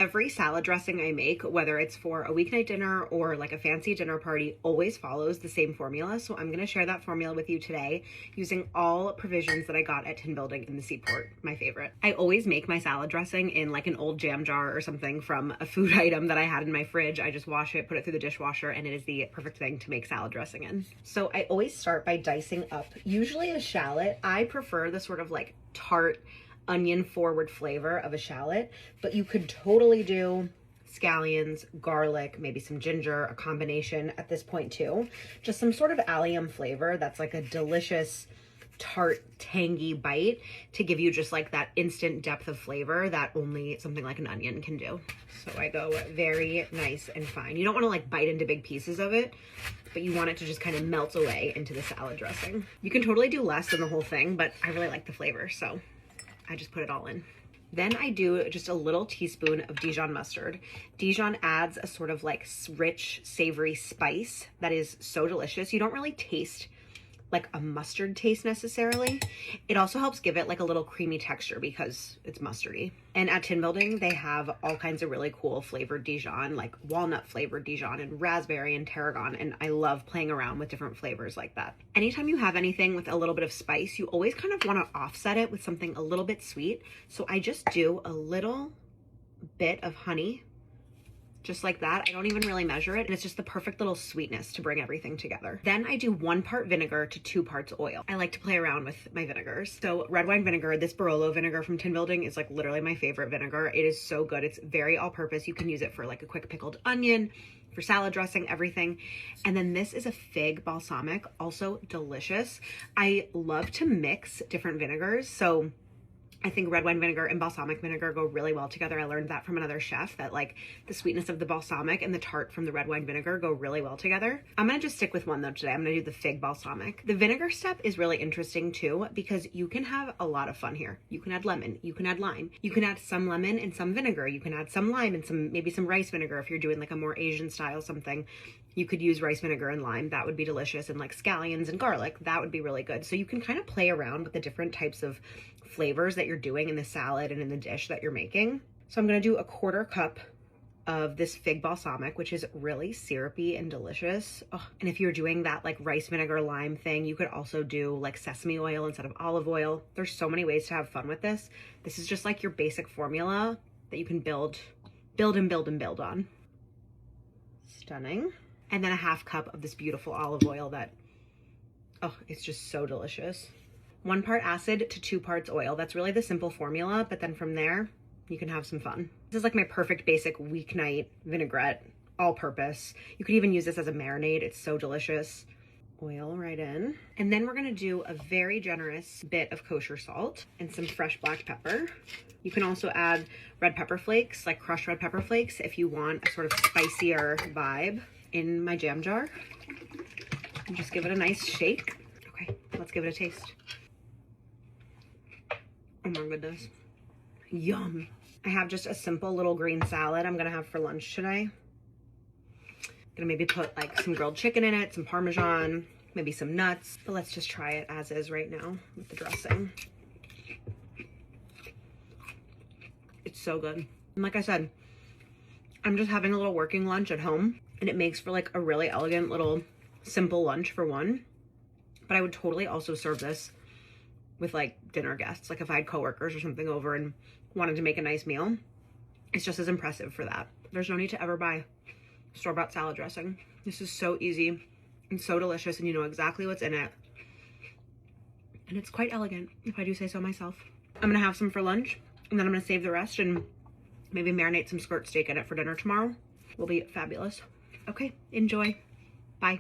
Every salad dressing I make, whether it's for a weeknight dinner or like a fancy dinner party, always follows the same formula. So I'm gonna share that formula with you today using all provisions that I got at Tin Building in the Seaport, my favorite. I always make my salad dressing in like an old jam jar or something from a food item that I had in my fridge. I just wash it, put it through the dishwasher, and it is the perfect thing to make salad dressing in. So I always start by dicing up, usually a shallot. I prefer the sort of like tart, onion forward flavor of a shallot, but you could totally do scallions, garlic, maybe some ginger, a combination at this point too. Just some sort of allium flavor that's like a delicious, tart, tangy bite to give you just like that instant depth of flavor that only something like an onion can do. So I go very nice and fine. You don't want to like bite into big pieces of it, but you want it to just kind of melt away into the salad dressing. You can totally do less than the whole thing, but I really like the flavor, so I just put it all in. Then I do just a little teaspoon of Dijon mustard. Dijon adds a sort of like rich, savory spice that is so delicious. You don't really taste like a mustard taste necessarily. It also helps give it like a little creamy texture because it's mustardy. And at Tin Building, they have all kinds of really cool flavored Dijon, like walnut flavored Dijon and raspberry and tarragon. And I love playing around with different flavors like that. Anytime you have anything with a little bit of spice, you always kind of want to offset it with something a little bit sweet. So I just do a little bit of honey, just like that. I don't even really measure it. And it's just the perfect little sweetness to bring everything together. Then I do 1 part vinegar to 2 parts oil. I like to play around with my vinegars. So red wine vinegar, this Barolo vinegar from Tin Building is like literally my favorite vinegar. It is so good. It's very all purpose. You can use it for like a quick pickled onion, for salad dressing, everything. And then this is a fig balsamic, also delicious. I love to mix different vinegars. So I think red wine vinegar and balsamic vinegar go really well together. I learned that from another chef, that like the sweetness of the balsamic and the tart from the red wine vinegar go really well together. I'm gonna just stick with one though today. I'm gonna do the fig balsamic. The vinegar step is really interesting too, because you can have a lot of fun here. You can add lemon, you can add lime, you can add some lemon and some vinegar, you can add some lime and maybe some rice vinegar if you're doing like a more Asian style something. You could use rice vinegar and lime. That would be delicious. And like scallions and garlic, that would be really good. So you can kind of play around with the different types of flavors that you're doing in the salad and in the dish that you're making. So I'm going to do a 1/4 cup of this fig balsamic, which is really syrupy and delicious. Oh, and if you're doing that like rice vinegar lime thing, you could also do like sesame oil instead of olive oil. There's so many ways to have fun with this. This is just like your basic formula that you can build on. Stunning. And then a 1/2 cup of this beautiful olive oil that, oh, it's just so delicious. 1 part acid to 2 parts oil. That's really the simple formula, but then from there, you can have some fun. This is like my perfect basic weeknight vinaigrette, all purpose. You could even use this as a marinade. It's so delicious. Oil right in. And then we're gonna do a very generous bit of kosher salt and some fresh black pepper. You can also add red pepper flakes, like crushed red pepper flakes, if you want a sort of spicier vibe. In my jam jar and just give it a nice shake. Okay, let's give it a taste. Oh my goodness, yum. I have just a simple little green salad I'm gonna have for lunch today. Gonna maybe put like some grilled chicken in it, some Parmesan, maybe some nuts, but let's just try it as is right now with the dressing. It's so good. And like I said, I'm just having a little working lunch at home, and it makes for like a really elegant little simple lunch for one. But I would totally also serve this with like dinner guests. Like if I had coworkers or something over and wanted to make a nice meal, it's just as impressive for that. There's no need to ever buy store-bought salad dressing. This is so easy and so delicious, and you know exactly what's in it. And it's quite elegant, if I do say so myself. I'm gonna have some for lunch, and then I'm gonna save the rest and maybe marinate some skirt steak in it for dinner tomorrow. Will be fabulous. Okay, enjoy. Bye.